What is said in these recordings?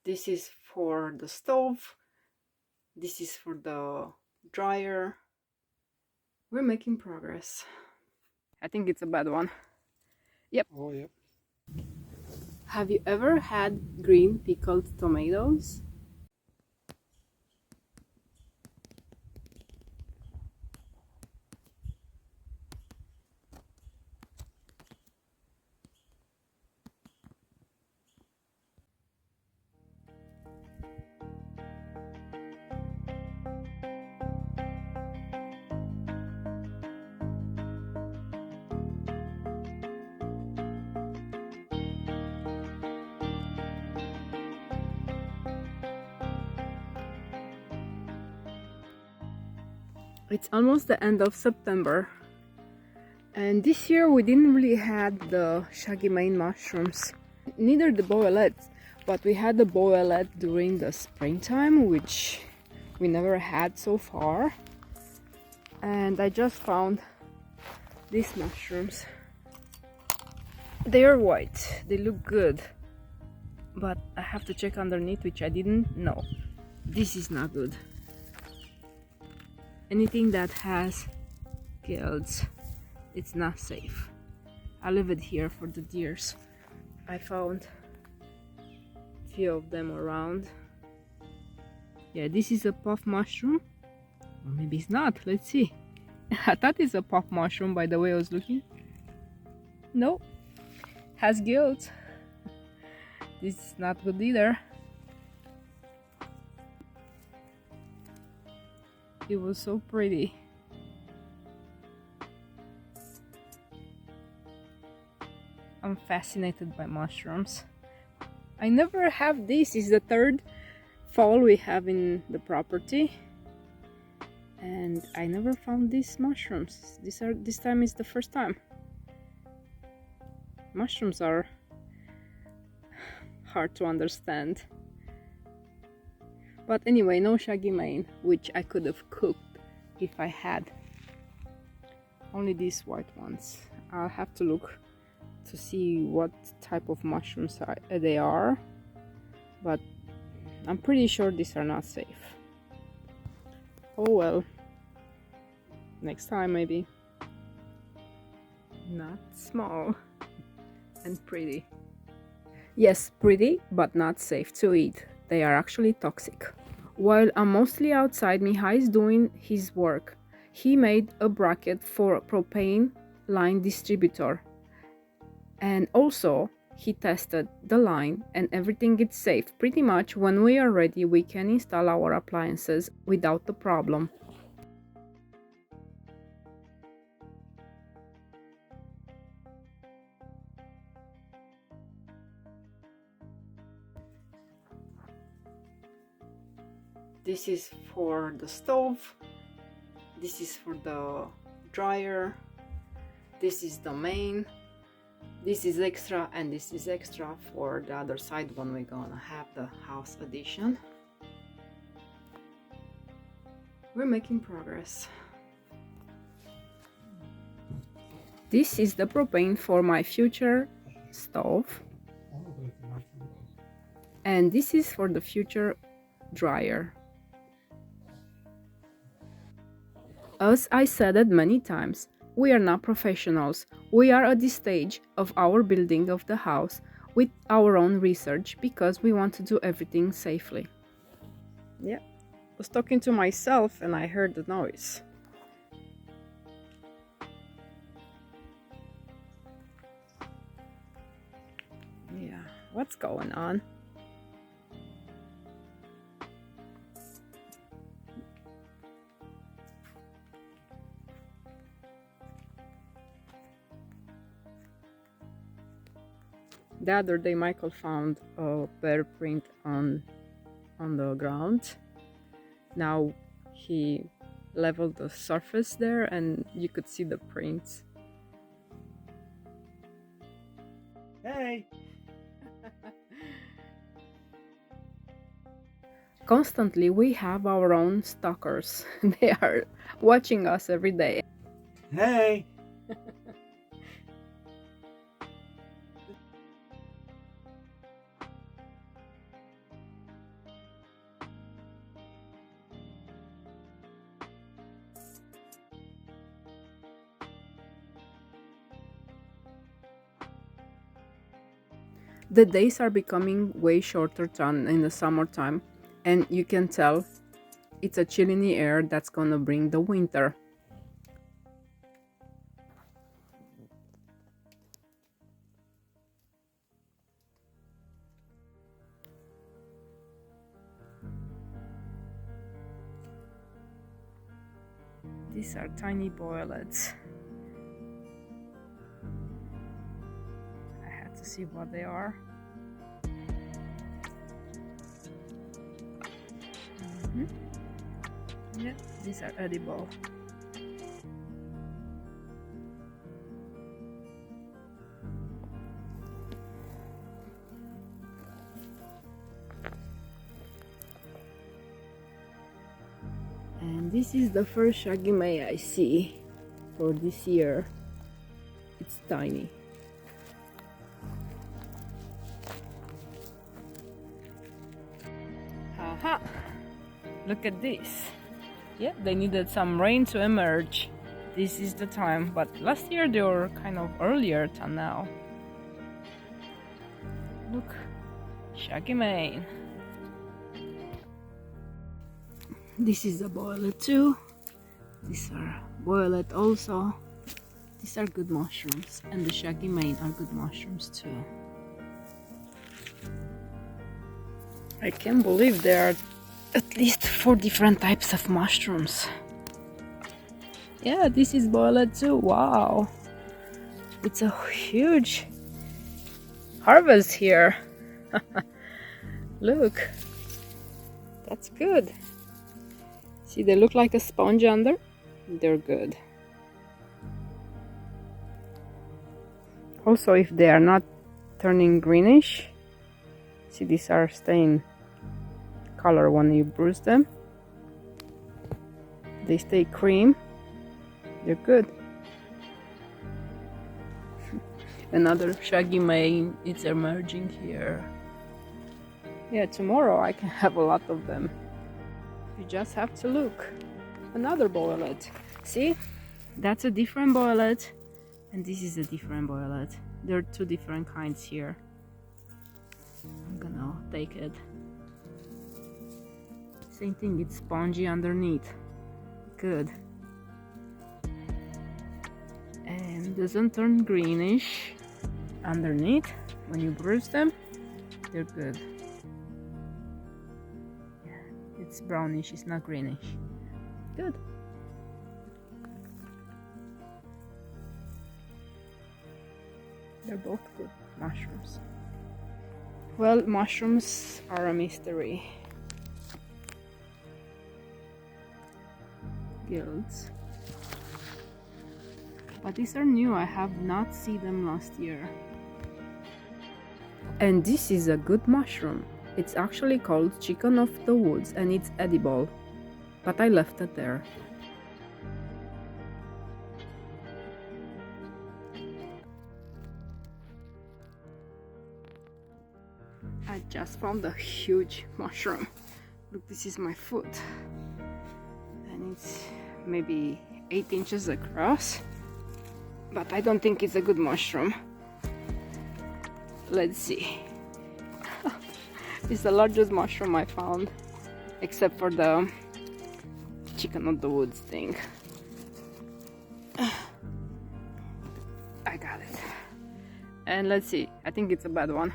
This is for the stove. This is for the dryer. We're making progress. I think it's a bad one. Yep. Oh, yep. Have you ever had green pickled tomatoes? It's almost the end of September, and this year we didn't really had the shaggy mane mushrooms, neither the boilettes, but we had the boilette during the springtime, which we never had so far. And I just found these mushrooms. They are white, they look good, but I have to check underneath, which I didn't know. This is not good. Anything that has gills, it's not safe. I leave it here for the deers. I found a few of them around. Yeah, this is a puff mushroom. Or maybe it's not, let's see. I thought it's a puff mushroom by the way I was looking. No, has gills. This is not good either. It was so pretty. I'm fascinated by mushrooms. I never have this. It's the third fall we have in the property, and I never found these mushrooms. This time is the first time. Mushrooms are hard to understand. But anyway, no shaggy mane, which I could have cooked if I had. Only these white ones. I'll have to look to see what type of mushrooms they are, but I'm pretty sure these are not safe. Oh well, next time maybe. Not small and pretty. Yes, pretty, but not safe to eat. They are actually toxic. While I'm mostly outside, Mihai is doing his work. He made a bracket for a propane line distributor. And also, he tested the line and everything is safe. Pretty much when we are ready, we can install our appliances without the problem. This is for the stove, this is for the dryer, this is the main, this is extra, and this is extra for the other side when we're gonna have the house addition. We're making progress. This is the propane for my future stove, and this is for the future dryer. As I said it many times, we are not professionals. We are at this stage of our building of the house with our own research because we want to do everything safely. Yeah, I was talking to myself and I heard the noise. Yeah, what's going on? The other day Michael found a bear print on the ground. Now he leveled the surface there and you could see the prints. Hey! Constantly we have our own stalkers. They are watching us every day. Hey! The days are becoming way shorter than in the summertime, and you can tell it's a chill in the air that's gonna bring the winter. These are tiny boilets. I had to see what they are. Yeah, these are edible. And this is the first shaggy may I see for this year. It's tiny. Haha! Look at this. Yeah, they needed some rain to emerge. This is the time, but last year they were kind of earlier than now. Look, shaggy mane. This is a boilet too. These are boilet also. These are good mushrooms, and the shaggy mane are good mushrooms too. I can't believe there are at least 4 different types of mushrooms. Yeah, this is boilet too. Wow, it's a huge harvest here. Look, that's good. See, they look like a sponge under. They're good. Also, if they are not turning greenish, see, these are staying color when you bruise them. They stay cream. They're good. Another shaggy mane is emerging here. Yeah, tomorrow I can have a lot of them. You just have to look. Another boilet. See, that's a different boilet, and this is a different boilet. There are 2 different kinds here. I'm gonna take it. Same thing, it's spongy underneath. Good. And doesn't turn greenish underneath. When you bruise them, they're good. It's brownish, it's not greenish. Good. They're both good mushrooms. Well, mushrooms are a mystery. Guilds. But these are new, I have not seen them last year. And this is a good mushroom. It's actually called chicken of the woods and it's edible, but I left it there. I just found a huge mushroom. Look, this is my foot. And it's maybe 8 inches across, but I don't think it's a good mushroom. Let's see. It's the largest mushroom I found, except for the chicken of the woods thing. I got it. And let's see, I think it's a bad one.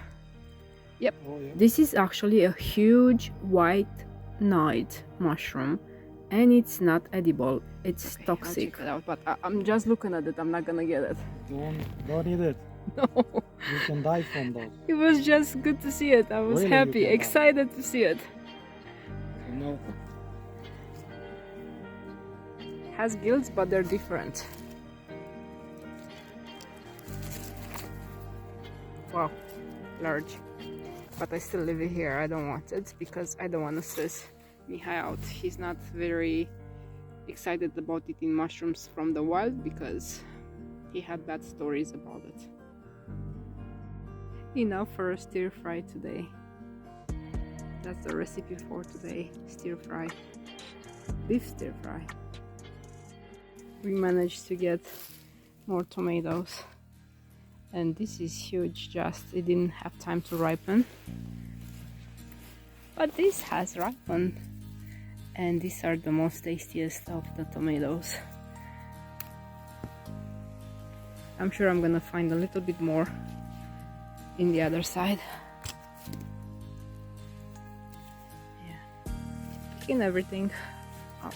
Yep, oh, yeah. This is actually a huge white knight mushroom, and it's not edible, it's okay, toxic. I'll check it out, but I'm just looking at it, I'm not gonna get it. Don't eat it. No. You can die from those. It was just good to see it. I was really happy, excited to see it. No. Has gills, but they're different. Wow, large. But I still leave it here. I don't want it because I don't want to stress Mihai out. He's not very excited about eating mushrooms from the wild because he had bad stories about it. Enough for a stir fry today. That's the recipe for today, stir fry. Beef stir fry. We managed to get more tomatoes. And this is huge, just it didn't have time to ripen. But this has ripened. And these are the most tastiest of the tomatoes. I'm sure I'm gonna find a little bit more in the other side. Yeah, picking everything up.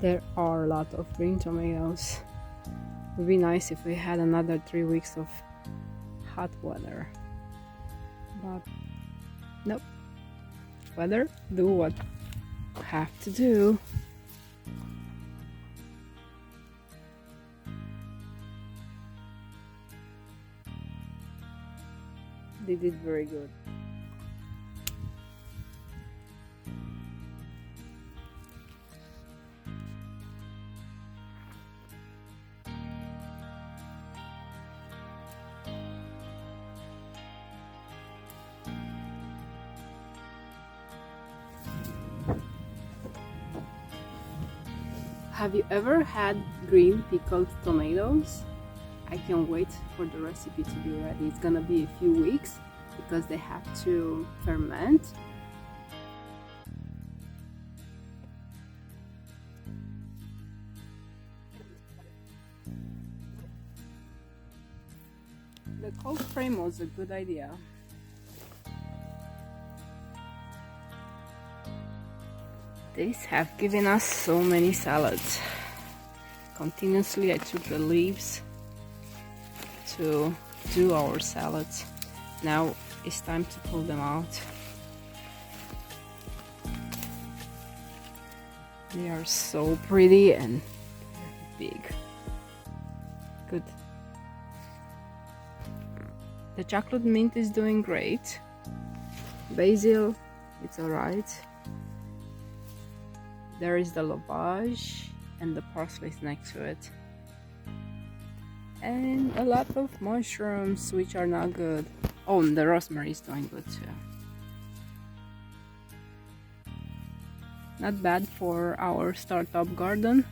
There are a lot of green tomatoes. It would be nice if we had another 3 weeks of hot weather, but nope. Weather, do what you have to do. They did very good. Have you ever had green pickled tomatoes? I can't wait for the recipe to be ready. It's gonna be a few weeks because they have to ferment. The cold frame was a good idea. These have given us so many salads. Continuously I took the leaves to do our salads. Now it's time to pull them out. They are so pretty and big. Good. The chocolate mint is doing great. Basil, it's alright. There is the lavage and the parsley is next to it. And a lot of mushrooms, which are not good. Oh, and the rosemary is doing good too. Not bad for our startup garden.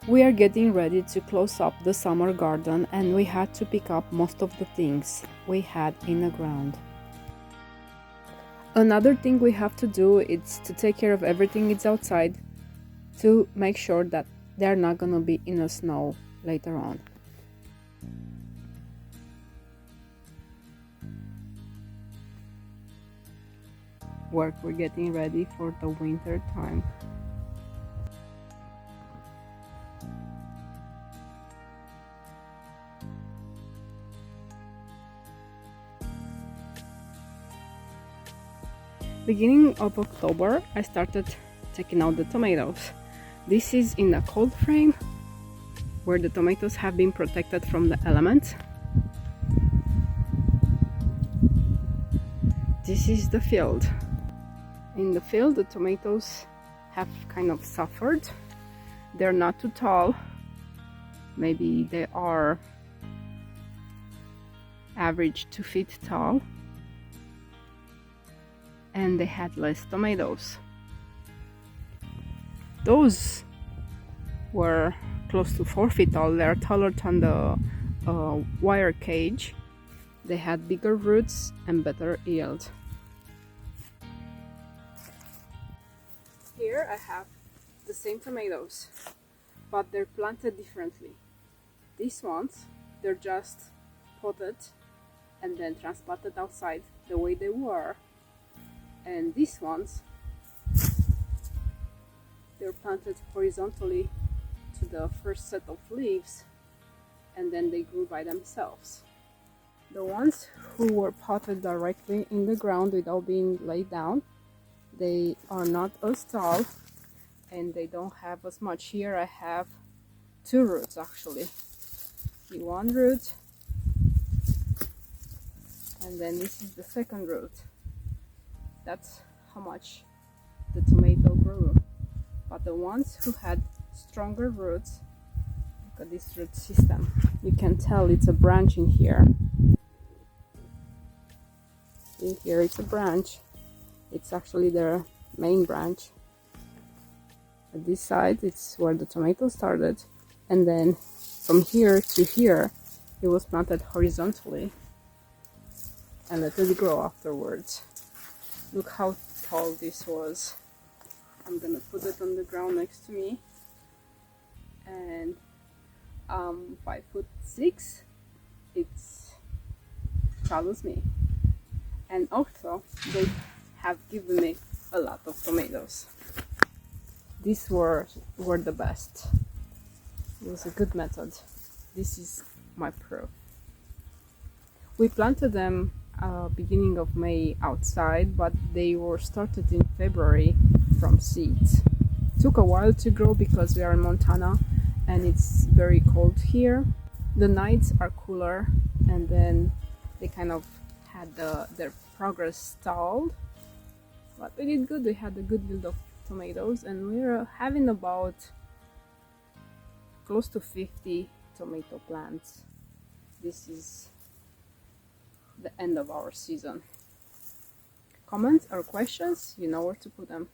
We are getting ready to close up the summer garden and we had to pick up most of the things we had in the ground. Another thing we have to do is to take care of everything that's outside to make sure that they're not gonna be in the snow later on. We're getting ready for the winter time. Beginning of October, I started taking out the tomatoes. This is in a cold frame where the tomatoes have been protected from the elements. This is the field. In the field, the tomatoes have kind of suffered. They're not too tall. Maybe they are average 2 feet tall. And they had less tomatoes. Those were close to 4 feet tall. They are taller than the wire cage. They had bigger roots and better yield. Here I have the same tomatoes, but they're planted differently. These ones, they're just potted and then transplanted outside the way they were. And these ones, they're planted horizontally to the first set of leaves and then they grew by themselves. The ones who were potted directly in the ground without being laid down, they are not as tall and they don't have as much. Here I have 2 roots actually. see one root, and then this is the second root. That's how much the tomato grew. But the ones who had stronger roots, look at this root system. You can tell it's a branch in here. In here it's a branch. It's actually their main branch. At this side, it's where the tomato started, and then from here to here, it was planted horizontally and let it grow afterwards. Look how tall this was. I'm gonna put it on the ground next to me, and 5'6". It's follows me, and also they have given me a lot of tomatoes. These were the best. It was a good method. This is my proof. We planted them beginning of May outside, but they were started in February from seeds. Took a while to grow because we are in Montana and it's very cold here. The nights are cooler, and then they kind of had their progress stalled. But we did good. We had a good yield of tomatoes, and we're having about close to 50 tomato plants. This is the end of our season. Comments or questions, you know where to put them.